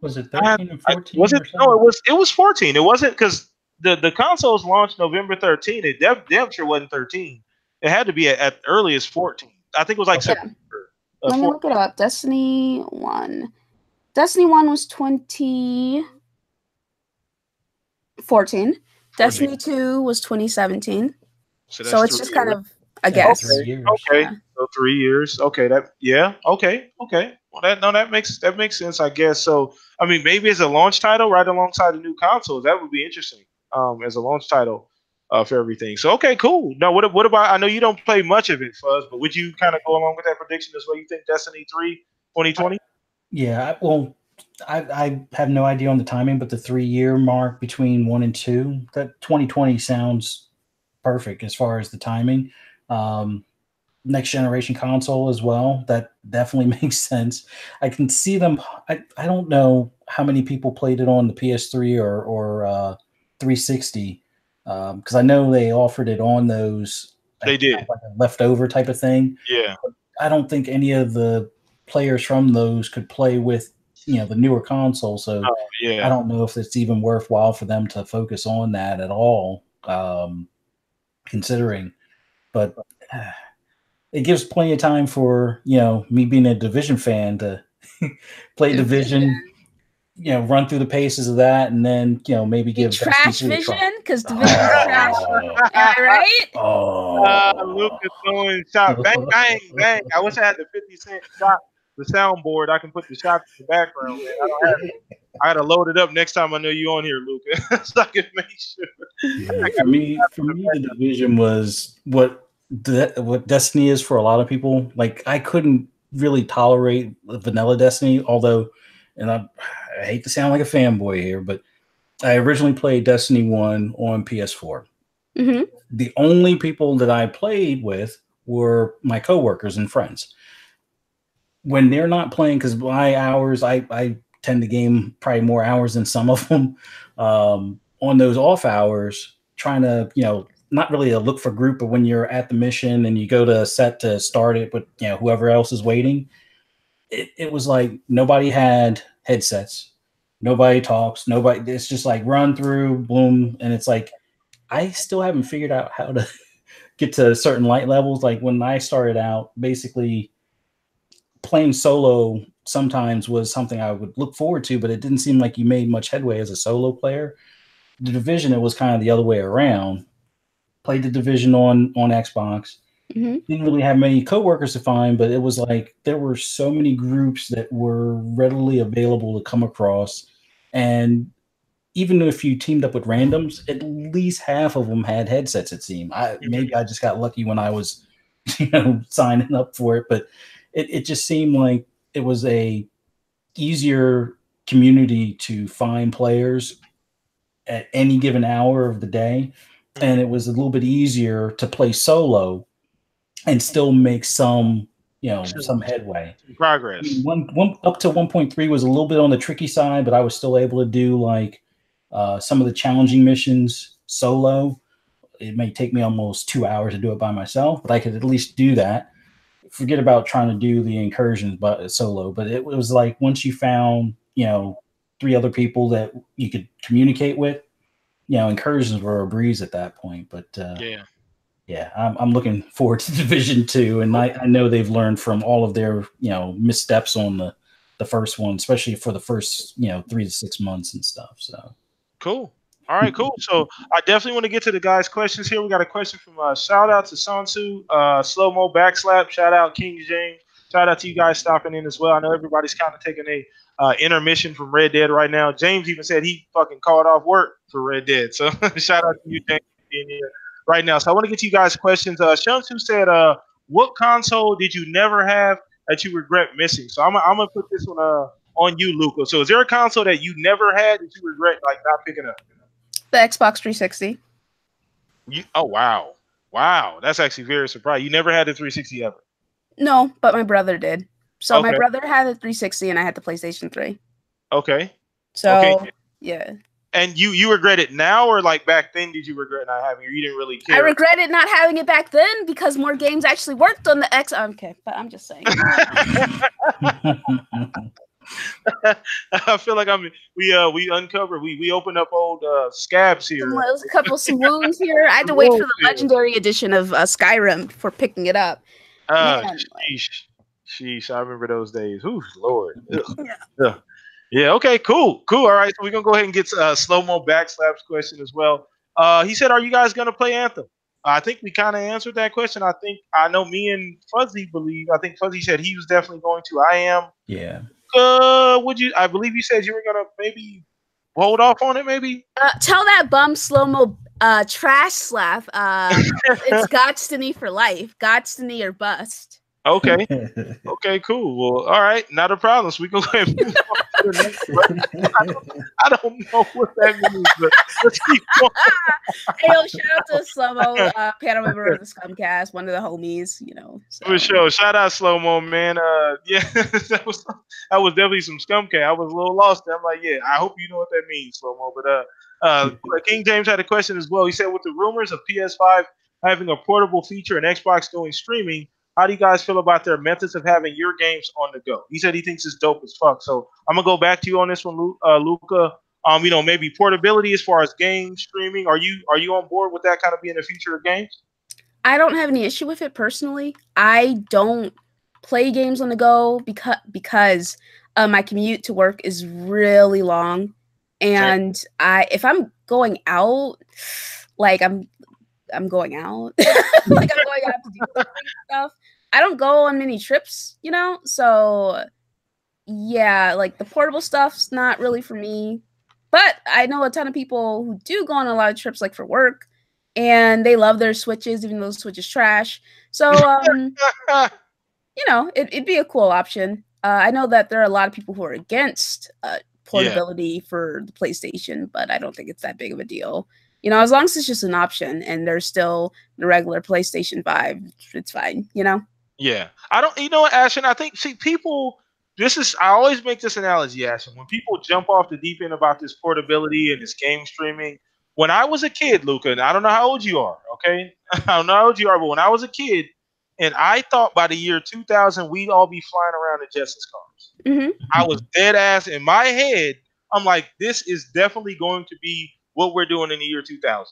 Was it 13 and 14 was it? or something? No, it was 14. It wasn't because the consoles launched November 13. It damn sure wasn't 13. It had to be at earliest 14. I think it was like Okay. September. Let me look it up. Destiny 1. Destiny 1 was 2014. Destiny 2 was 2017. So it's just kind of a guess. 3 years. Okay. Yeah. So 3 years. Okay. Okay. Well, that makes sense, I guess. So I mean, maybe as a launch title, right alongside the new consoles, that would be interesting. As a launch title, for everything. So okay, cool. Now, what about? I know you don't play much of it, Fuzz, but would you kind of go along with that prediction as well? You think Destiny 3, 2020? Yeah. Well, I have no idea on the timing, but the 3 year mark between 1 and 2, that 2020 sounds perfect as far as the timing. Next generation console as well. That definitely makes sense. I can see them. I don't know how many people played it on the PS3 or 360 because I know they offered it on those. They did. Like a leftover type of thing. Yeah. I don't think any of the players from those could play with the newer console. So yeah. I don't know if it's even worthwhile for them to focus on that at all. Considering, but it gives plenty of time for me being a Division fan to play Division, run through the paces of that, and then maybe give trash Vision because Division is trash. All right. Lucas throwing shot, bang, bang, bang. I wish I had the 50 Cent shot, the soundboard. I can put the shots in the background. Man. I don't have it. I gotta load it up next time I know you on here, Lucas, so I can make sure. Yeah, for me, the Division was what Destiny is for a lot of people. Like I couldn't really tolerate vanilla Destiny, although, and I hate to sound like a fanboy here, but I originally played Destiny 1 on PS4. Mm-hmm. The only people that I played with were my coworkers and friends. When they're not playing, because my hours, I tend to game probably more hours than some of them. On those off hours, trying to, not really a look for group, but when you're at the mission and you go to set to start it, but whoever else is waiting, it was like nobody had headsets, nobody talks, nobody. It's just like run through, boom, and it's like I still haven't figured out how to get to certain light levels. Like when I started out, basically playing solo sometimes was something I would look forward to, but it didn't seem like you made much headway as a solo player. The Division, it was kind of the other way around. Played the Division on Xbox. Mm-hmm. Didn't really have many coworkers to find, but it was like there were so many groups that were readily available to come across. And even if you teamed up with randoms, at least half of them had headsets, it seemed. Maybe I just got lucky when I was signing up for it, but it just seemed like it was a easier community to find players at any given hour of the day. And it was a little bit easier to play solo and still make some headway. Progress. I mean, one up to 1.3 was a little bit on the tricky side, but I was still able to do like some of the challenging missions solo. It may take me almost 2 hours to do it by myself, but I could at least do that. Forget about trying to do the incursions solo, but it was like once you found 3 other people that you could communicate with, incursions were a breeze at that point. But I'm looking forward to Division 2, and I know they've learned from all of their missteps on the first one, especially for the first 3 to 6 months and stuff. So cool. All right, cool. So I definitely want to get to the guys' questions here. We got a question from shout out to Sansu, Slow Mo Backslap. Shout out King James. Shout out to you guys stopping in as well. I know everybody's kind of taking a intermission from Red Dead right now. James even said he fucking called off work for Red Dead. So shout out to you, James, for being here right now. So I want to get to you guys' questions. Shansu said, what console did you never have that you regret missing? So I'm gonna put this one on you, Luca. So is there a console that you never had that you regret like not picking up? The Xbox 360. Oh wow, that's actually very surprising. You never had the 360 ever? No, but my brother did. So my brother had a 360 and I had the PlayStation 3. Okay. So yeah. And you regret it now, or like back then did you regret not having it, or you didn't really care? I regretted not having it back then because more games actually worked on the X. Okay, but I'm just saying. I feel like we uncovered, we opened up old scabs here. There's a couple some wounds here. I had to wait for the legendary edition of Skyrim for picking it up. Sheesh, I remember those days. Ooh, Lord. Yeah, okay, cool. All right, so we're going to go ahead and get Slow-Mo Backslap's question as well. He said, are you guys going to play Anthem? I think we kind of answered that question. I know me and Fuzzy believe. I think Fuzzy said he was definitely going to. I am. Yeah. I believe you said you were going to maybe hold off on it, maybe? Tell that bum Slow-Mo trash slap. It's Gotstiny for life. Gotstiny or bust. Okay. Okay, cool. Well, all right. Not a problem. So we can go ahead and move on to the next question. I don't know what that means, but let's keep going. Hey, yo, shout out to Slow-Mo, panel member of the Scumcast, one of the homies, So. For sure. Shout out Slow-Mo, man. Yeah, that was definitely some Scumcast. I was a little lost there. I'm like, yeah, I hope you know what that means, Slow-Mo. But King James had a question as well. He said, with the rumors of PS5 having a portable feature and Xbox going streaming, how do you guys feel about their methods of having your games on the go? He said he thinks it's dope as fuck. So I'm gonna go back to you on this one, Luca. Maybe portability as far as game streaming. Are you on board with that kind of being the future of games? I don't have any issue with it personally. I don't play games on the go because my commute to work is really long, and if I'm going out, like I'm going out, like I'm going out to do stuff. I don't go on many trips, so yeah, like the portable stuff's not really for me. But I know a ton of people who do go on a lot of trips, like for work, and they love their Switches, even though the Switch is trash. So, it'd be a cool option. I know that there are a lot of people who are against portability for the PlayStation, but I don't think it's that big of a deal. As long as it's just an option and there's still the regular PlayStation 5, it's fine, Yeah. I don't, Ashton, I think, people, I always make this analogy, Ashton. When people jump off the deep end about this portability and this game streaming, when I was a kid, Luca, and I don't know how old you are, okay? I don't know how old you are, but when I was a kid, and I thought by the year 2000, we'd all be flying around in Jetsons cars. Mm-hmm. I was dead ass in my head. I'm like, this is definitely going to be what we're doing in the year 2000.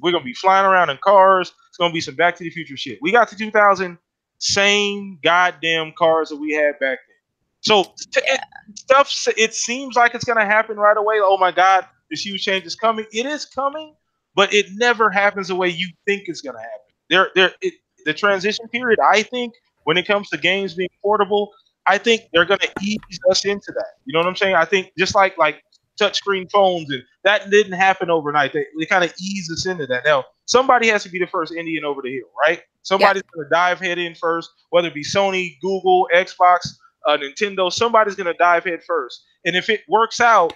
We're going to be flying around in cars. It's going to be some Back to the Future shit. We got to 2000, same goddamn cars that we had back then. So it seems like it's going to happen right away. Oh my God, this huge change is coming. It is coming, but it never happens the way you think it's going to happen. The transition period, I think, when it comes to games being portable, I think they're going to ease us into that. You know what I'm saying? I think just like touchscreen phones, and that didn't happen overnight. They kind of ease us into that. Now, somebody has to be the first Indian over the hill, right? Somebody's going to dive head in first, whether it be Sony, Google, Xbox, Nintendo. Somebody's going to dive head first. And if it works out,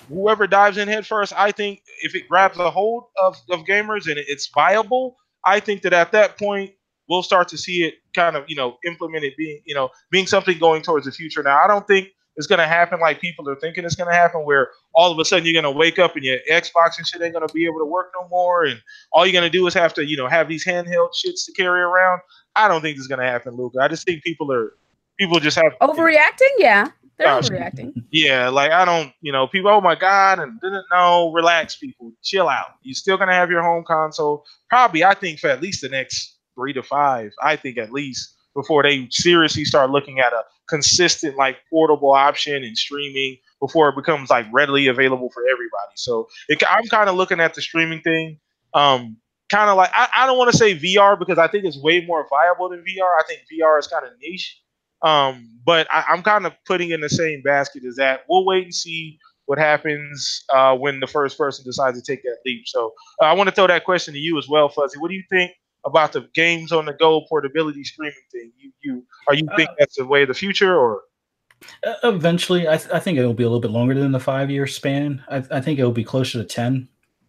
whoever dives in head first, I think if it grabs a hold of gamers and it's viable, I think that at that point, we'll start to see it kind of, implemented being something going towards the future. Now, I don't think it's going to happen like people are thinking it's going to happen, where all of a sudden you're going to wake up and your Xbox and shit ain't going to be able to work no more, and all you're going to do is have to, have these handheld shits to carry around. I don't think this is going to happen, Luca. I just think people just have overreacting. Yeah, they're overreacting. Yeah, like I don't, people. Oh my God, and didn't know. Relax, people. Chill out. You're still going to have your home console, probably. I think for at least the next 3 to 5. I think at least before they seriously start looking at a consistent portable option and streaming before it becomes readily available for everybody. So I'm kind of looking at the streaming thing. Kind of I don't want to say VR because I think it's way more viable than VR. I think VR is kind of niche. But I'm kind of putting in the same basket as that. We'll wait and see what happens when the first person decides to take that leap. So I want to throw that question to you as well, Fuzzy. What do you think about the games on the go portability streaming thing? You think that's the way of the future, or eventually? I think it'll be a little bit longer than the 5-year span. I think it'll be closer to 10.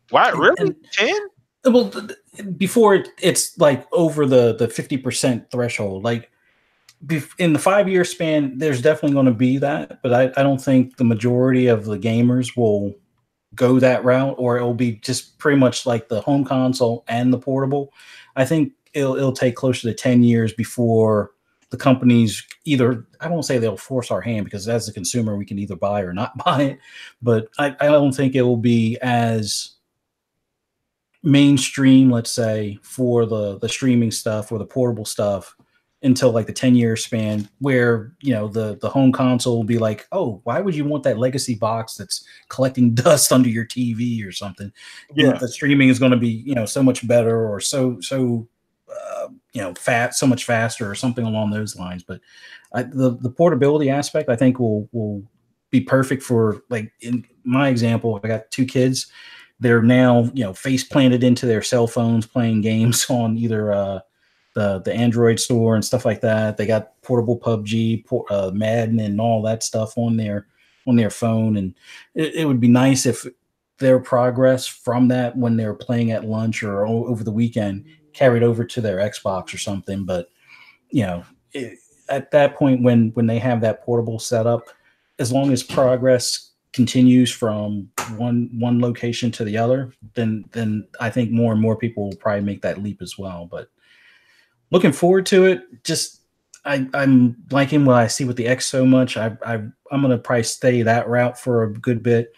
Why, really? 10? Well, before it's over the 50% threshold. in the 5-year span, there's definitely going to be that, but I don't think the majority of the gamers will go that route, or it'll be just pretty much like the home console and the portable. I think it'll take closer to 10 years before the companies either, I won't say they'll force our hand, because as a consumer, we can either buy or not buy it, but I don't think it will be as mainstream, let's say, for the streaming stuff or the portable stuff until like the 10-year span, where the home console will be like, oh, why would you want that legacy box that's collecting dust under your TV or something? Yeah, the streaming is going to be so much better, or so so much faster, or something along those lines. But the portability aspect, I think, will be perfect for, like, in my example, I got 2 kids. They're now face planted into their cell phones playing games on either the Android store and stuff like that. They got portable PUBG, Madden, and all that stuff on their phone. And it would be nice if their progress from that, when they're playing at lunch or over the weekend, carried over to their Xbox or something. But at that point, when they have that portable setup, as long as progress continues from one location to the other, then I think more and more people will probably make that leap as well. But looking forward to it. Just I'm liking what I see with the X so much. I'm gonna probably stay that route for a good bit.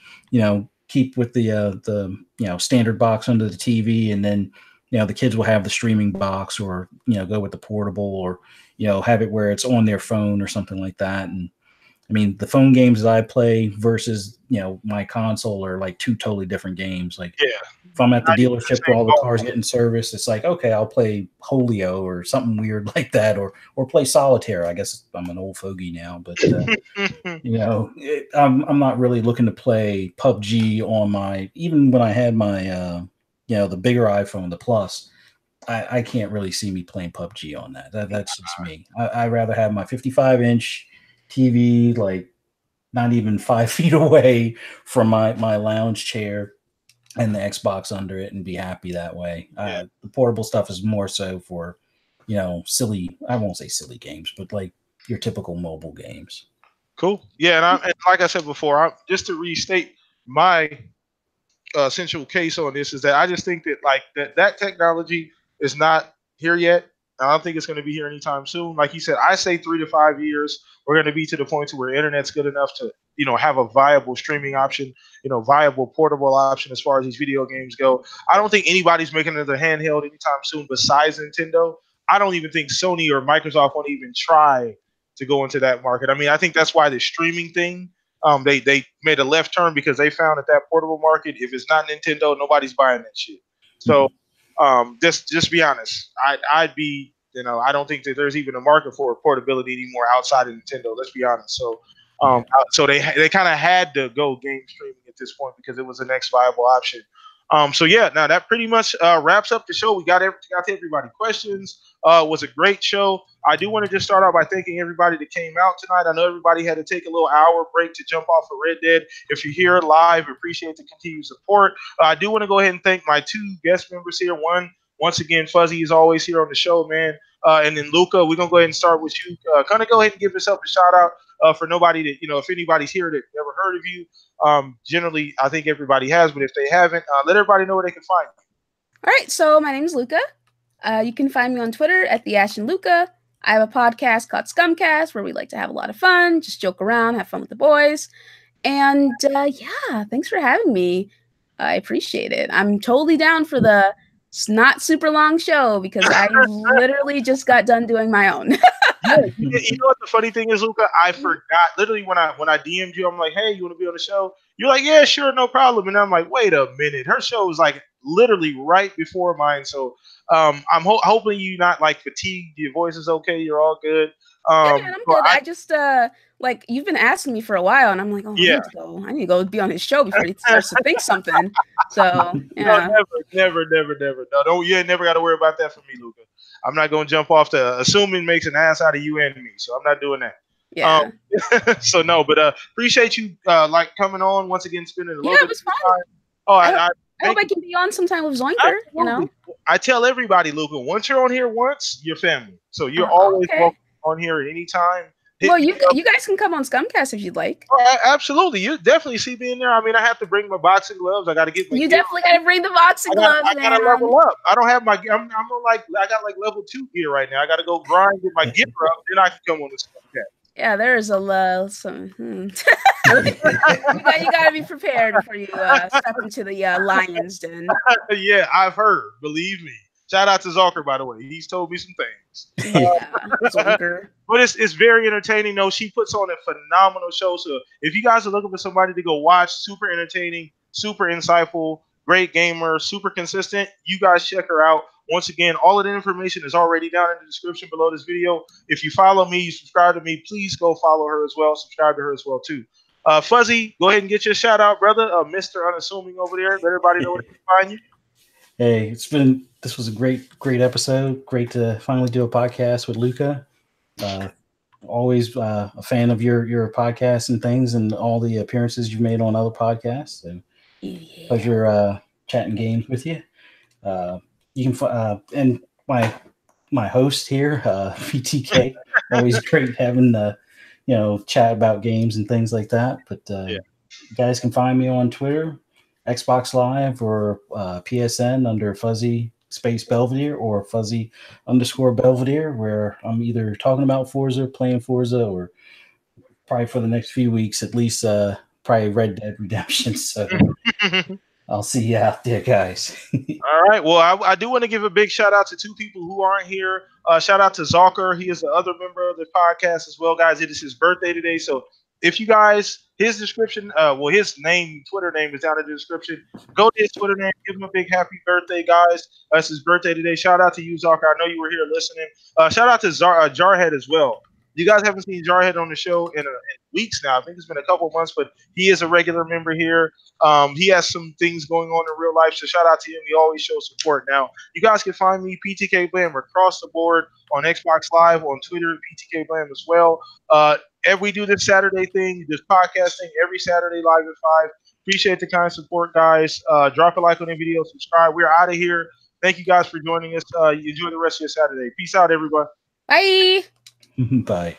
Keep with the standard box under the TV, and then the kids will have the streaming box, or go with the portable, or have it where it's on their phone or something like that. And I mean, the phone games that I play versus my console are like 2 totally different games. Like, if I'm at the dealership where all the cars getting serviced, it's like, okay, I'll play Holio or something weird like that, or play solitaire. I guess I'm an old fogey now, but I'm not really looking to play PUBG on my, even when I had my the bigger iPhone, the Plus. I can't really see me playing PUBG on that. That's just me. I'd rather have my 55-inch TV, like not even 5 feet away from my lounge chair, and the Xbox under it, and be happy that way. The portable stuff is more so for, silly, I won't say silly games, but like your typical mobile games. Cool. Yeah, and like I said before, just to restate my central case on this, is that I just think that, like, that technology is not here yet. I don't think it's going to be here anytime soon. Like you said, I say 3 to 5 years, we're going to be to the point to where internet's good enough to, have a viable streaming option, viable portable option as far as these video games go. I don't think anybody's making another handheld anytime soon besides Nintendo. I don't even think Sony or Microsoft won't even try to go into that market. I mean, I think that's why the streaming thing, they made a left turn, because they found that portable market, if it's not Nintendo, nobody's buying that shit. So just be honest. I'd be, I don't think that there's even a market for portability anymore outside of Nintendo. Let's be honest. So, so they kind of had to go game streaming at this point, because it was the next viable option. So yeah, now that pretty much wraps up the show. We got to everybody questions. Was a great show. I do want to just start out by thanking everybody that came out tonight. I know everybody had to take a little hour break to jump off of Red Dead. If you're here live, appreciate the continued support. I do want to go ahead and thank my 2 guest members here. Once again, Fuzzy is always here on the show, man. And then Luca, we're gonna go ahead and start with you. Kind of go ahead and give yourself a shout out for nobody that, if anybody's here that never heard of you. Generally, I think everybody has, but if they haven't, let everybody know where they can find you. All right, so my name is Luca. You can find me on Twitter at the Ashen Luca. I have a podcast called Scumcast, where we like to have a lot of fun, just joke around, have fun with the boys. And yeah, thanks for having me. I appreciate it. I'm totally down for the not super long show, because I literally just got done doing my own. Yeah, you know what the funny thing is, Luca? I forgot. Literally, when I DM'd you, I'm like, "Hey, you want to be on the show?" You're like, "Yeah, sure, no problem." And I'm like, "Wait a minute, her show was like literally right before mine." So I'm hoping you not like fatigued. Your voice is okay. You're all good. Yeah, man, I'm good. I just like, you've been asking me for a while, and I'm like, oh, yeah, I need to go be on his show before he starts to think something. So yeah, no, never. No, don't. You ain't never got to worry about that for me, Luca. I'm not gonna jump off to assuming makes an ass out of you and me. So I'm not doing that. Yeah. So no, but appreciate you like coming on once again, spending a little bit it was fun. time. Oh, I hope I can be on sometime with Zoinker. Absolutely. I tell everybody, Luca, once you're on here once, you're family. So you're always welcome on here at any time. Well, you guys can come on Scumcast if you'd like. Oh, absolutely. You definitely see me in there. I mean, I have to bring my boxing gloves. I got to get my. You definitely got to bring the boxing gloves, I got to level up. I don't have my. I'm like I got like level 2 gear right now. I got to go grind with my gear up, then I can come on the Scumcast. Yeah, there's a some. you got to be prepared before you step into the lion's den. Yeah, I've heard. Believe me. Shout out to Zucker, by the way. He's told me some things. Yeah, Zucker. But it's very entertaining, though. She puts on a phenomenal show. So if you guys are looking for somebody to go watch, super entertaining, super insightful, great gamer, super consistent, you guys check her out. Once again, all of the information is already down in the description below this video. If you follow me, you subscribe to me, please go follow her as well. Subscribe to her as well, too. Fuzzy, go ahead and get your shout out, brother. Mr. Unassuming over there. Let everybody know where they can find you. Hey, this was a great episode. Great to finally do a podcast with Luca. Always a fan of your podcast and things and all the appearances you've made on other podcasts. And pleasure chatting games with you. You can and my host here, PTK. Always great having chat about games and things like that. But you guys can find me on Twitter, Xbox Live, or PSN under Fuzzy Space Belvedere or Fuzzy _ Belvedere, where I'm either talking about Forza, playing Forza, or probably for the next few weeks at least, probably Red Dead Redemption. So I'll see you out there, guys. All right. Well, I do want to give a big shout out to 2 people who aren't here. Shout out to Zucker. He is the other member of the podcast as well, guys. It is his birthday today. So if you guys, his description, his Twitter name is down in the description. Go to his Twitter name. Give him a big happy birthday, guys. It's his birthday today. Shout out to you, Zucker. I know you were here listening. Shout out to Jarhead as well. You guys haven't seen Jarhead on the show in weeks now. I think it's been a couple months, but he is a regular member here. He has some things going on in real life, so shout out to him. He always shows support. Now, you guys can find me, PTK Blam, across the board on Xbox Live, on Twitter, PTK Blam as well. We do this Saturday thing, this podcast thing, every Saturday live at 5. Appreciate the kind support, guys. Drop a like on the video, subscribe. We're out of here. Thank you guys for joining us. Enjoy the rest of your Saturday. Peace out, everybody. Bye. Bye.